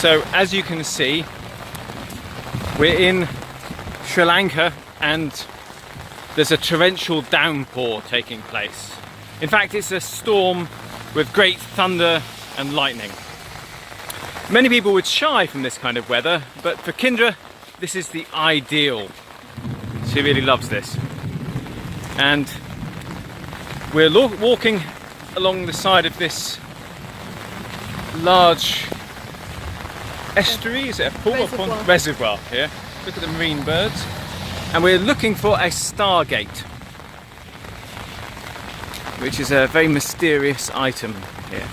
So as you can see, we're in Sri Lanka and there's a torrential downpour taking place. In fact, it's a storm with great thunder and lightning. Many people would shy from this kind of weather, but for Kendra, this is the ideal. She really loves this. And we're walking along the side of this large estuary, is it a pool? Reservoir. Reservoir here. Look at the marine birds. And we're looking for a Stargate, which is a very mysterious item here.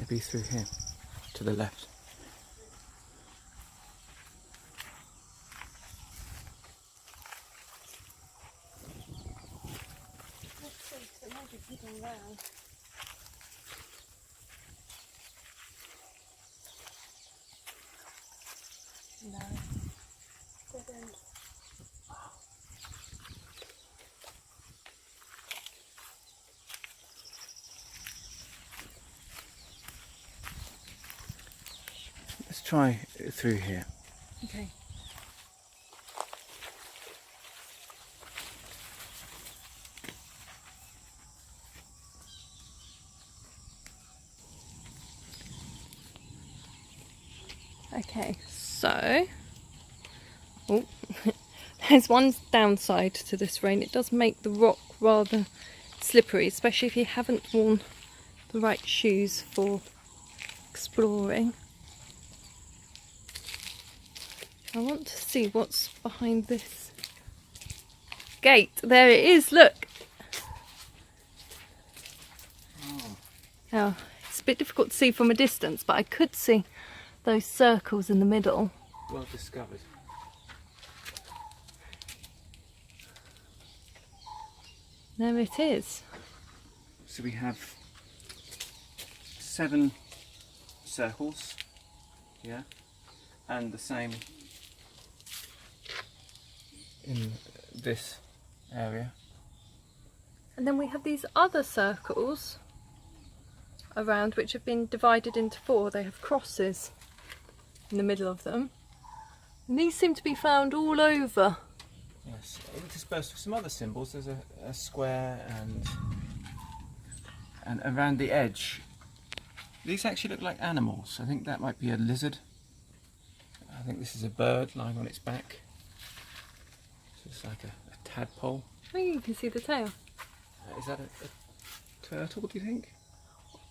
Maybe through here, to the left. Let's see, it might be hidden round. No. Dead end. Let's try through here. Okay. Okay, so there's one downside to this rain. It does make the rock rather slippery, especially if you haven't worn the right shoes for exploring. I want to see what's behind this gate. There it is, look! Now, it's a bit difficult to see from a distance, but I could see those circles in the middle. Well discovered. There it is. So we have 7 circles, yeah, and the same in this area. And then we have these other circles around which have been divided into 4. They have crosses in the middle of them. And these seem to be found all over. Yes, interspersed with some other symbols. There's a square and around the edge. These actually look like animals. I think that might be a lizard. I think this is a bird lying on its back. So it's like a tadpole. Oh, you can see the tail. Is that a turtle, do you think?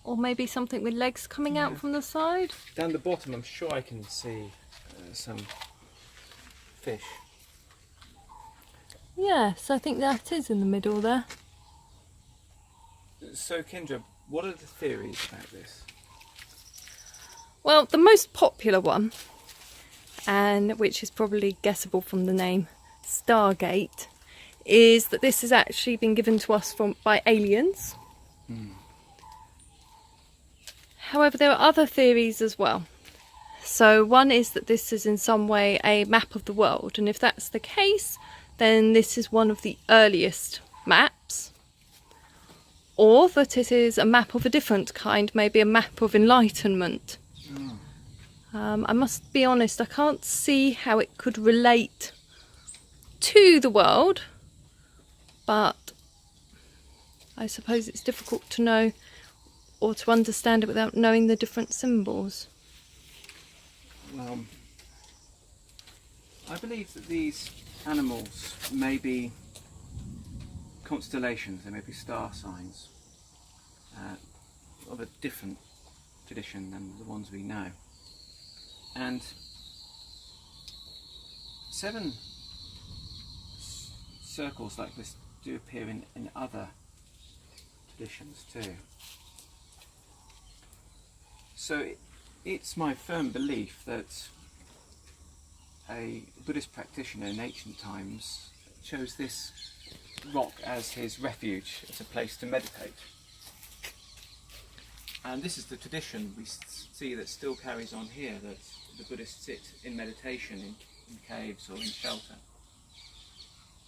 Or maybe something with legs coming out from the side. Down the bottom I'm sure I can see some fish. Yes, I think that is in the middle there. So Kendra, what are the theories about this? Well, the most popular one, and which is probably guessable from the name Stargate, is that this has actually been given to us by aliens. However, there are other theories as well. So one is that this is in some way a map of the world, and if that's the case, then this is one of the earliest maps. Or that it is a map of a different kind, maybe a map of enlightenment. I must be honest, I can't see how it could relate to the world, but I suppose it's difficult to know or to understand it without knowing the different symbols. Well, I believe that these animals may be constellations, they may be star signs of a different tradition than the ones we know. And 7 circles like this do appear in other traditions too. So it's my firm belief that a Buddhist practitioner in ancient times chose this rock as his refuge, as a place to meditate. And this is the tradition we see that still carries on here, that the Buddhists sit in meditation in caves or in shelter.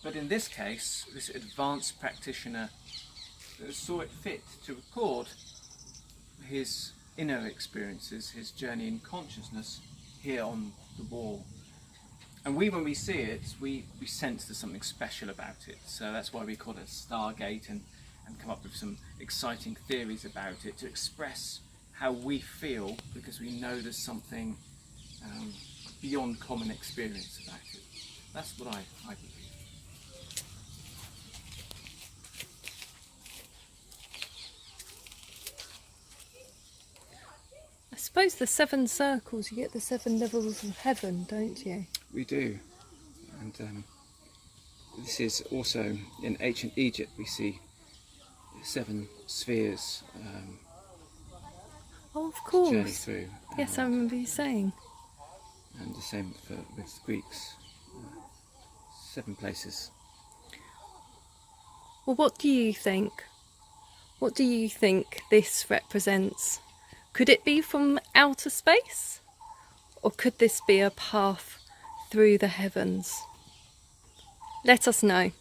But in this case, this advanced practitioner saw it fit to record his inner experiences, his journey in consciousness here on the wall. And when we see it, we sense there's something special about it. So that's why we call it Stargate and come up with some exciting theories about it to express how we feel, because we know there's something beyond common experience about it. That's what I believe. I suppose the 7 circles, you get the 7 levels of heaven, don't you? We do. And this is also in ancient Egypt, we see 7 spheres Oh, of course. journey through. Yes, I remember you saying. And the same with Greeks. 7 places. Well, what do you think? What do you think this represents? Could it be from outer space? Or could this be a path through the heavens? Let us know.